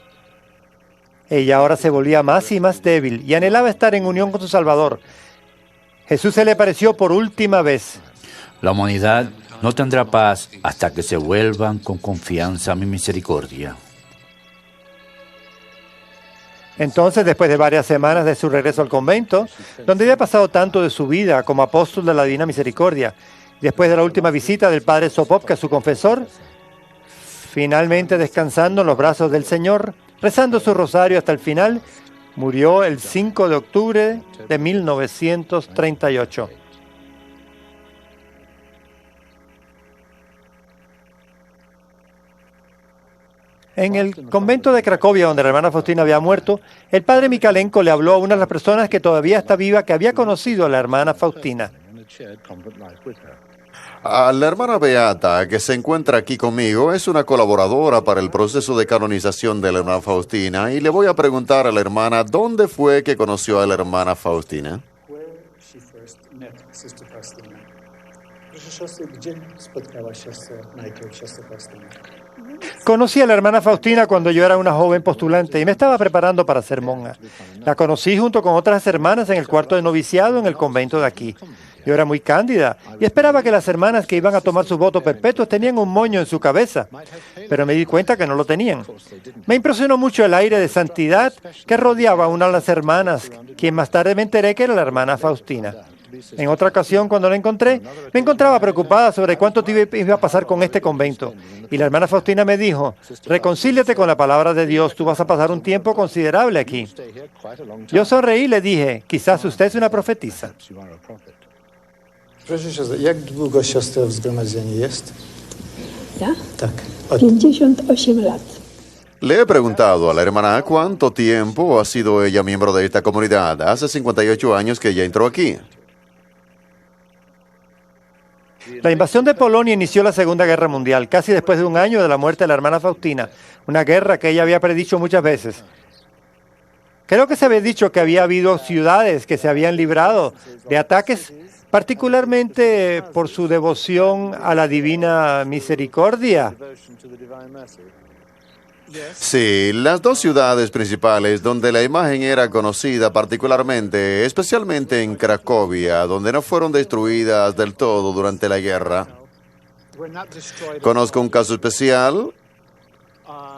Ella ahora se volvía más y más débil y anhelaba estar en unión con su Salvador. Jesús se le apareció por última vez. La humanidad no tendrá paz hasta que se vuelvan con confianza a mi misericordia. Entonces, después de varias semanas de su regreso al convento, donde había pasado tanto de su vida como apóstol de la Divina Misericordia, después de la última visita del padre Sopopka, su confesor, finalmente descansando en los brazos del Señor, rezando su rosario hasta el final, murió el 5 de octubre de 1938. En el convento de Cracovia, donde la hermana Faustina había muerto, el padre Mikalenko le habló a una de las personas que todavía está viva, que había conocido a la hermana Faustina. A la hermana Beata, que se encuentra aquí conmigo, es una colaboradora para el proceso de canonización de la hermana Faustina, y le voy a preguntar a la hermana dónde fue que conoció a la hermana Faustina. Conocí a la hermana Faustina cuando yo era una joven postulante y me estaba preparando para ser monja. La conocí junto con otras hermanas en el cuarto de noviciado en el convento de aquí. Yo era muy cándida y esperaba que las hermanas que iban a tomar sus votos perpetuos tenían un moño en su cabeza, pero me di cuenta que no lo tenían. Me impresionó mucho el aire de santidad que rodeaba a una de las hermanas, quien más tarde me enteré que era la hermana Faustina. En otra ocasión, cuando la encontré, me encontraba preocupada sobre cuánto tiempo iba a pasar con este convento. Y la hermana Faustina me dijo: reconcíliate con la palabra de Dios, tú vas a pasar un tiempo considerable aquí. Yo sonreí y le dije: quizás usted es una profetisa. Jak długo siostra w zgromadzeniu jest? Ja? Tak. 58 lat. Le he preguntado a la hermana cuánto tiempo ha sido ella miembro de esta comunidad. Hace 58 años que ella entró aquí. La invasión de Polonia inició la Segunda Guerra Mundial, casi después de un año de la muerte de la hermana Faustina, una guerra que ella había predicho muchas veces. Creo que se había dicho que había habido ciudades que se habían librado de ataques, particularmente por su devoción a la Divina Misericordia. Sí, las dos ciudades principales donde la imagen era conocida particularmente, especialmente en Cracovia, donde no fueron destruidas del todo durante la guerra. Conozco un caso especial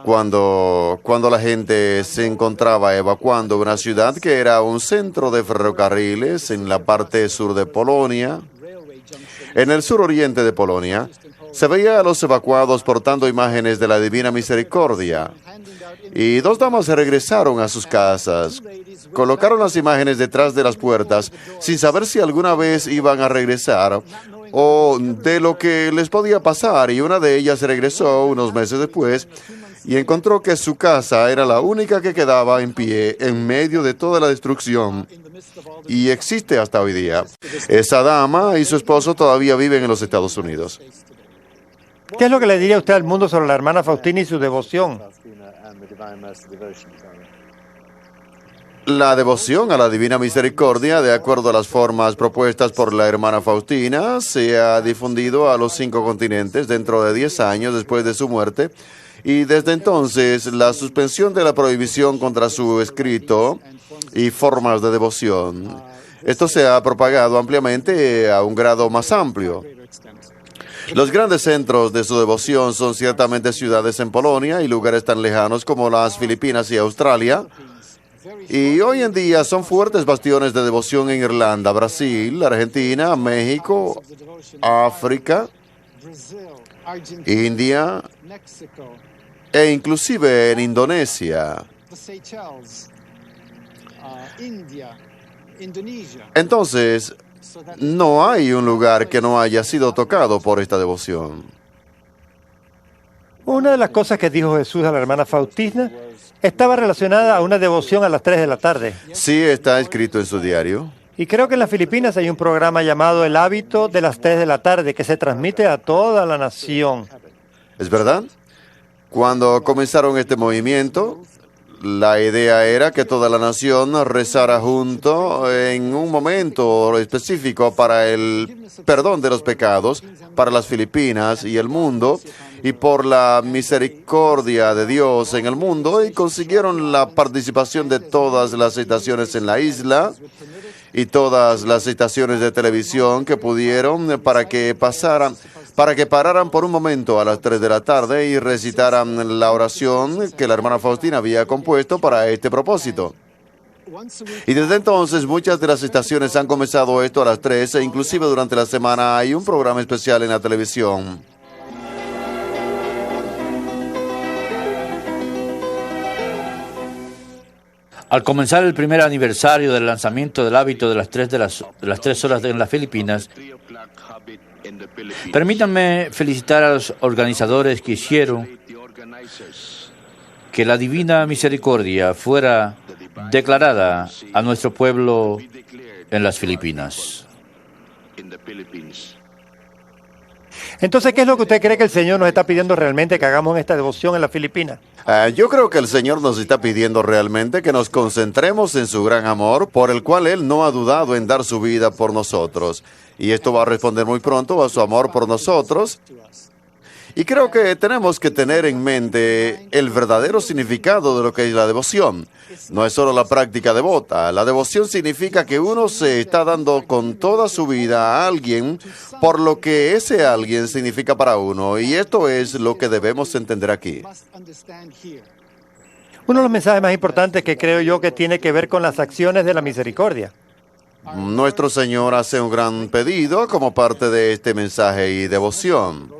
cuando la gente se encontraba evacuando una ciudad que era un centro de ferrocarriles en la parte sur de Polonia. En el suroriente de Polonia, se veía a los evacuados portando imágenes de la Divina Misericordia. Y dos damas regresaron a sus casas, colocaron las imágenes detrás de las puertas sin saber si alguna vez iban a regresar o de lo que les podía pasar. Y una de ellas regresó unos meses después y encontró que su casa era la única que quedaba en pie en medio de toda la destrucción. Y existe hasta hoy día. Esa dama y su esposo todavía viven en los Estados Unidos. ¿Qué es lo que le diría usted al mundo sobre la hermana Faustina y su devoción? La devoción a la Divina Misericordia, de acuerdo a las formas propuestas por la hermana Faustina, se ha difundido a los 5 continentes dentro de 10 años después de su muerte, y desde entonces la suspensión de la prohibición contra su escrito y formas de devoción. Esto se ha propagado ampliamente a un grado más amplio. Los grandes centros de su devoción son ciertamente ciudades en Polonia y lugares tan lejanos como las Filipinas y Australia. Y hoy en día son fuertes bastiones de devoción en Irlanda, Brasil, Argentina, México, África, India e inclusive en Indonesia. Entonces, no hay un lugar que no haya sido tocado por esta devoción. Una de las cosas que dijo Jesús a la hermana Faustina estaba relacionada a una devoción a las 3 de la tarde. Sí, está escrito en su diario. Y creo que en las Filipinas hay un programa llamado El Hábito de las 3 de la tarde que se transmite a toda la nación. ¿Es verdad? Cuando comenzaron este movimiento, la idea era que toda la nación rezara junto en un momento específico para el perdón de los pecados, para las Filipinas y el mundo, y por la misericordia de Dios en el mundo, y consiguieron la participación de todas las estaciones en la isla y todas las estaciones de televisión que pudieron para que pararan por un momento a las 3 de la tarde y recitaran la oración que la hermana Faustina había compuesto para este propósito. Y desde entonces muchas de las estaciones han comenzado esto a las 3 e inclusive durante la semana hay un programa especial en la televisión. Al comenzar el primer aniversario del lanzamiento del hábito de las 3 horas en las Filipinas, permítanme felicitar a los organizadores que hicieron que la divina misericordia fuera declarada a nuestro pueblo en las Filipinas. Entonces, ¿qué es lo que usted cree que el Señor nos está pidiendo realmente que hagamos en esta devoción en las Filipinas? Yo creo que el Señor nos está pidiendo realmente que nos concentremos en su gran amor, por el cual Él no ha dudado en dar su vida por nosotros. Y esto va a responder muy pronto a su amor por nosotros. Y creo que tenemos que tener en mente el verdadero significado de lo que es la devoción. No es solo la práctica devota. La devoción significa que uno se está dando con toda su vida a alguien por lo que ese alguien significa para uno. Y esto es lo que debemos entender aquí. Uno de los mensajes más importantes que creo yo que tiene que ver con las acciones de la misericordia. Nuestro Señor hace un gran pedido como parte de este mensaje y devoción.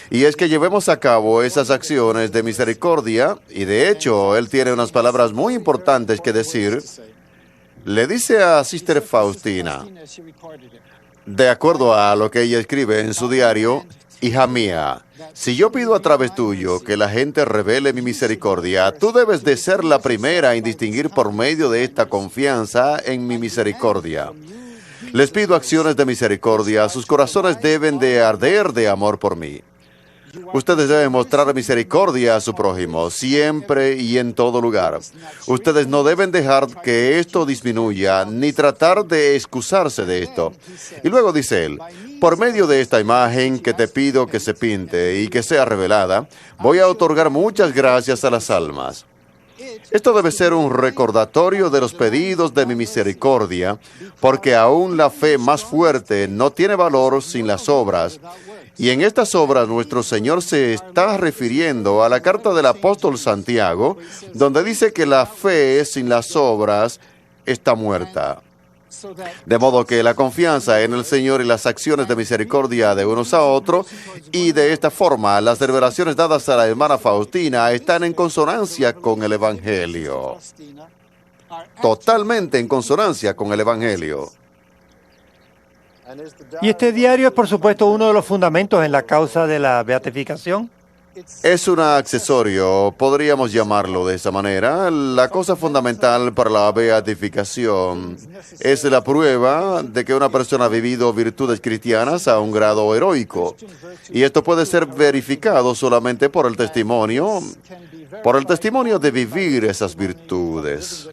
Y es que llevemos a cabo esas acciones de misericordia, y de hecho, Él tiene unas palabras muy importantes que decir. Le dice a Sister Faustina, de acuerdo a lo que ella escribe en su diario, hija mía, si yo pido a través tuyo que la gente revele mi misericordia, tú debes de ser la primera en distinguir por medio de esta confianza en mi misericordia. Les pido acciones de misericordia, sus corazones deben de arder de amor por mí. Ustedes deben mostrar misericordia a su prójimo, siempre y en todo lugar. Ustedes no deben dejar que esto disminuya, ni tratar de excusarse de esto. Y luego dice él, por medio de esta imagen que te pido que se pinte y que sea revelada, voy a otorgar muchas gracias a las almas. Esto debe ser un recordatorio de los pedidos de mi misericordia, porque aún la fe más fuerte no tiene valor sin las obras. Y en estas obras nuestro Señor se está refiriendo a la carta del apóstol Santiago, donde dice que la fe sin las obras está muerta. De modo que la confianza en el Señor y las acciones de misericordia de unos a otros, y de esta forma las revelaciones dadas a la hermana Faustina están en consonancia con el Evangelio. Totalmente en consonancia con el Evangelio. Y este diario es, por supuesto, uno de los fundamentos en la causa de la beatificación. Es un accesorio, podríamos llamarlo de esa manera. La cosa fundamental para la beatificación es la prueba de que una persona ha vivido virtudes cristianas a un grado heroico. Y esto puede ser verificado solamente por el testimonio de vivir esas virtudes.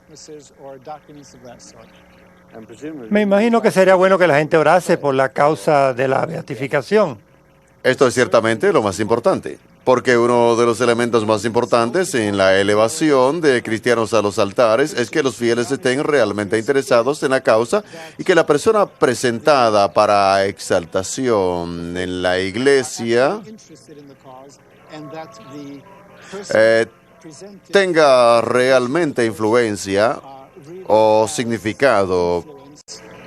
Me imagino que sería bueno que la gente orase por la causa de la beatificación. Esto es ciertamente lo más importante, porque uno de los elementos más importantes en la elevación de cristianos a los altares es que los fieles estén realmente interesados en la causa y que la persona presentada para exaltación en la iglesia tenga realmente influencia o significado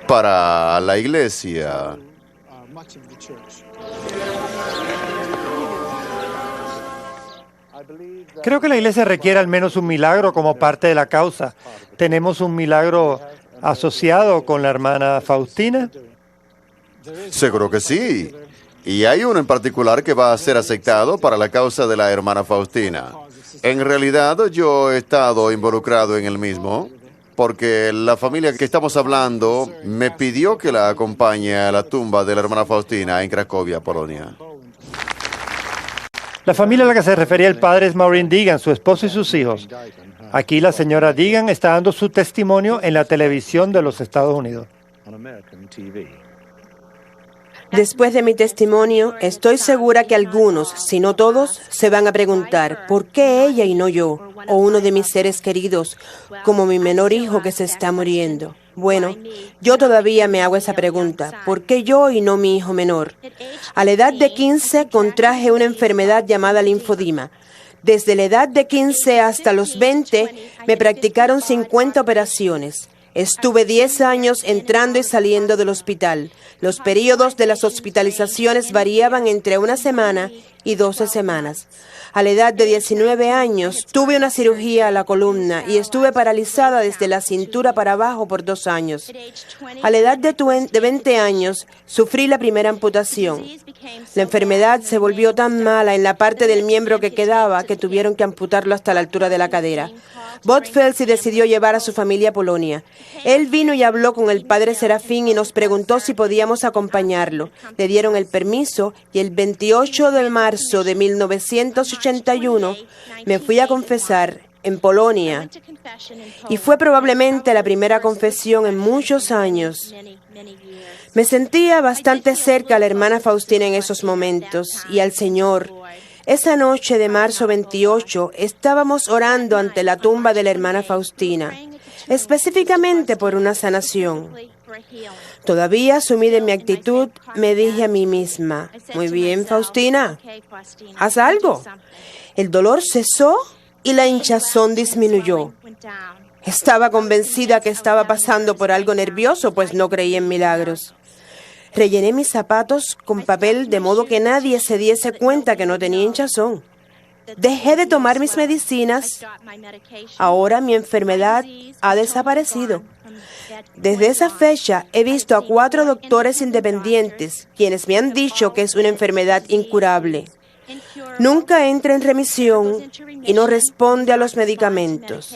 para la iglesia. Creo que la iglesia requiere al menos un milagro como parte de la causa. Tenemos un milagro asociado con la hermana Faustina. Seguro que sí. Y hay uno en particular que va a ser aceptado para la causa de la hermana Faustina. En realidad, yo he estado involucrado en el mismo, porque la familia que estamos hablando me pidió que la acompañe a la tumba de la hermana Faustina en Cracovia, Polonia. La familia a la que se refería el padre es Maureen Deegan, su esposo y sus hijos. Aquí la señora Deegan está dando su testimonio en la televisión de los Estados Unidos. Después de mi testimonio, estoy segura que algunos, si no todos, se van a preguntar, ¿por qué ella y no yo? O uno de mis seres queridos, como mi menor hijo que se está muriendo. Bueno, yo todavía me hago esa pregunta, ¿por qué yo y no mi hijo menor? A la edad de 15 contraje una enfermedad llamada linfodema. Desde la edad de 15 hasta los 20 me practicaron 50 operaciones. Estuve 10 años entrando y saliendo del hospital. Los periodos de las hospitalizaciones variaban entre una semana y 12 semanas. A la edad de 19 años tuve una cirugía a la columna y estuve paralizada desde la cintura para abajo por 2 años. A la edad de 20 años sufrí la primera amputación. La enfermedad se volvió tan mala en la parte del miembro que quedaba que tuvieron que amputarlo hasta la altura de la cadera. Bob Felsey decidió llevar a su familia a Polonia. Él vino y habló con el padre Serafín y nos preguntó si podíamos acompañarlo. Le dieron el permiso y el 28 de marzo de 1981 me fui a confesar en Polonia. Y fue probablemente la primera confesión en muchos años. Me sentía bastante cerca a la hermana Faustina en esos momentos y al Señor. Esa noche de marzo 28 estábamos orando ante la tumba de la hermana Faustina, específicamente por una sanación. Todavía sumida en mi actitud, me dije a mí misma, muy bien, Faustina, haz algo. El dolor cesó y la hinchazón disminuyó. Estaba convencida que estaba pasando por algo nervioso, pues no creía en milagros. Rellené mis zapatos con papel de modo que nadie se diese cuenta que no tenía hinchazón. Dejé de tomar mis medicinas. Ahora mi enfermedad ha desaparecido. Desde esa fecha he visto a 4 doctores independientes, quienes me han dicho que es una enfermedad incurable. Nunca entra en remisión y no responde a los medicamentos.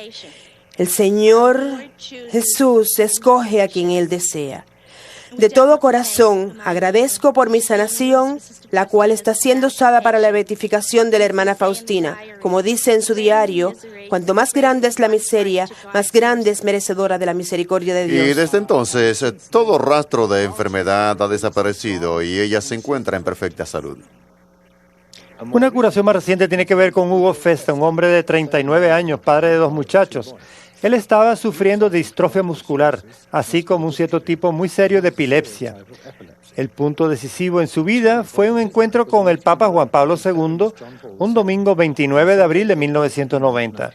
El Señor Jesús escoge a quien Él desea. De todo corazón, agradezco por mi sanación, la cual está siendo usada para la beatificación de la hermana Faustina. Como dice en su diario, cuanto más grande es la miseria, más grande es merecedora de la misericordia de Dios. Y desde entonces, todo rastro de enfermedad ha desaparecido y ella se encuentra en perfecta salud. Una curación más reciente tiene que ver con Hugo Festa, un hombre de 39 años, padre de 2 muchachos. Él estaba sufriendo de distrofia muscular, así como un cierto tipo muy serio de epilepsia. El punto decisivo en su vida fue un encuentro con el Papa Juan Pablo II, un domingo 29 de abril de 1990.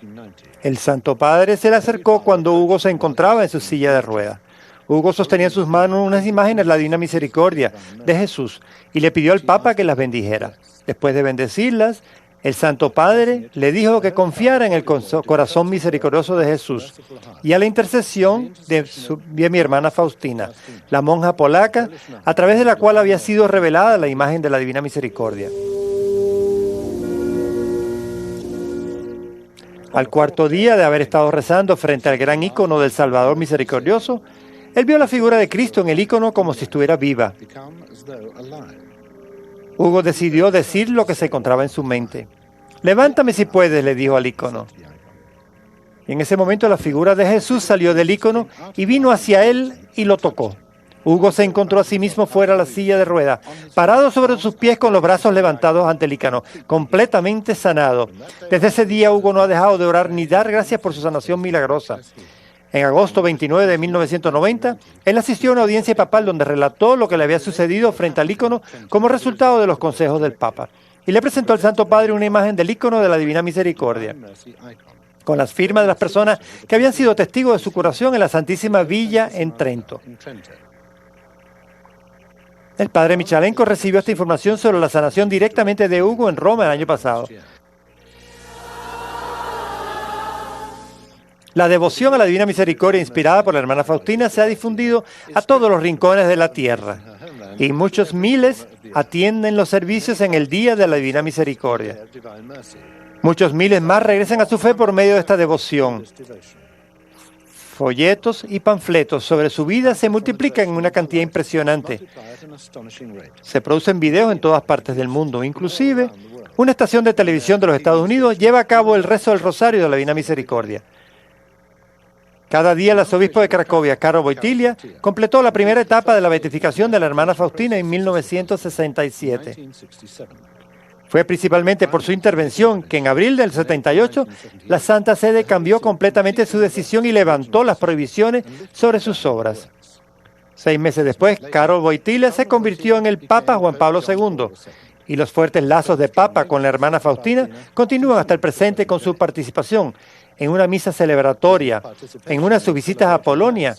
El Santo Padre se le acercó cuando Hugo se encontraba en su silla de ruedas. Hugo sostenía en sus manos unas imágenes de la Divina Misericordia de Jesús y le pidió al Papa que las bendijera. Después de bendecirlas, el Santo Padre le dijo que confiara en el corazón misericordioso de Jesús y a la intercesión de mi hermana Faustina, la monja polaca, a través de la cual había sido revelada la imagen de la Divina Misericordia. Al 4.º día de haber estado rezando frente al gran ícono del Salvador misericordioso, él vio la figura de Cristo en el ícono como si estuviera viva. Hugo decidió decir lo que se encontraba en su mente. «Levántame si puedes», le dijo al ícono. En ese momento la figura de Jesús salió del ícono y vino hacia él y lo tocó. Hugo se encontró a sí mismo fuera de la silla de ruedas, parado sobre sus pies con los brazos levantados ante el ícono, completamente sanado. Desde ese día Hugo no ha dejado de orar ni dar gracias por su sanación milagrosa. En agosto 29 de 1990, él asistió a una audiencia papal donde relató lo que le había sucedido frente al ícono como resultado de los consejos del Papa. y le presentó al Santo Padre una imagen del ícono de la Divina Misericordia, con las firmas de las personas que habían sido testigos de su curación en la Santísima Villa en Trento. El padre Michalenko recibió esta información sobre la sanación directamente de Hugo en Roma el año pasado. La devoción a la Divina Misericordia inspirada por la hermana Faustina se ha difundido a todos los rincones de la tierra y muchos miles atienden los servicios en el Día de la Divina Misericordia. Muchos miles más regresan a su fe por medio de esta devoción. Folletos y panfletos sobre su vida se multiplican en una cantidad impresionante. Se producen videos en todas partes del mundo. Inclusive, una estación de televisión de los Estados Unidos lleva a cabo el rezo del Rosario de la Divina Misericordia. Cada día el arzobispo de Cracovia, Karol Wojtyła, completó la primera etapa de la beatificación de la hermana Faustina en 1967. Fue principalmente por su intervención que en abril del 78 la Santa Sede cambió completamente su decisión y levantó las prohibiciones sobre sus obras. 6 meses después, Karol Wojtyła se convirtió en el Papa Juan Pablo II y los fuertes lazos de Papa con la hermana Faustina continúan hasta el presente con su participación en una misa celebratoria, en una de sus visitas a Polonia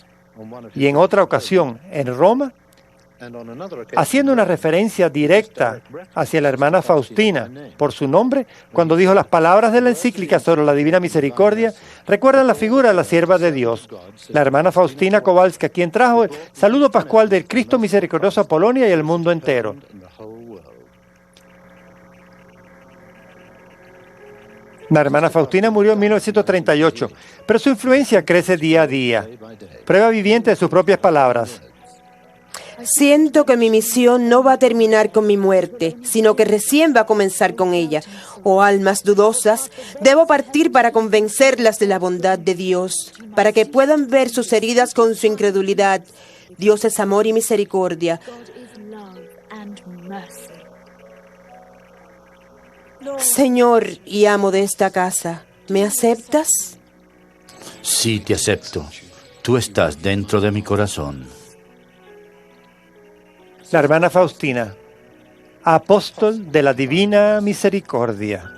y en otra ocasión en Roma, haciendo una referencia directa hacia la hermana Faustina por su nombre, cuando dijo las palabras de la encíclica sobre la Divina Misericordia, recuerdan la figura de la sierva de Dios, la hermana Faustina Kowalska, quien trajo el saludo pascual del Cristo misericordioso a Polonia y al mundo entero. La hermana Faustina murió en 1938, pero su influencia crece día a día. Prueba viviente de sus propias palabras. Siento que mi misión no va a terminar con mi muerte, sino que recién va a comenzar con ella. Oh almas dudosas, debo partir para convencerlas de la bondad de Dios, para que puedan ver sus heridas con su incredulidad. Dios es amor y misericordia. Señor y amo de esta casa, ¿me aceptas? Sí, te acepto. Tú estás dentro de mi corazón. La hermana Faustina, apóstol de la Divina Misericordia.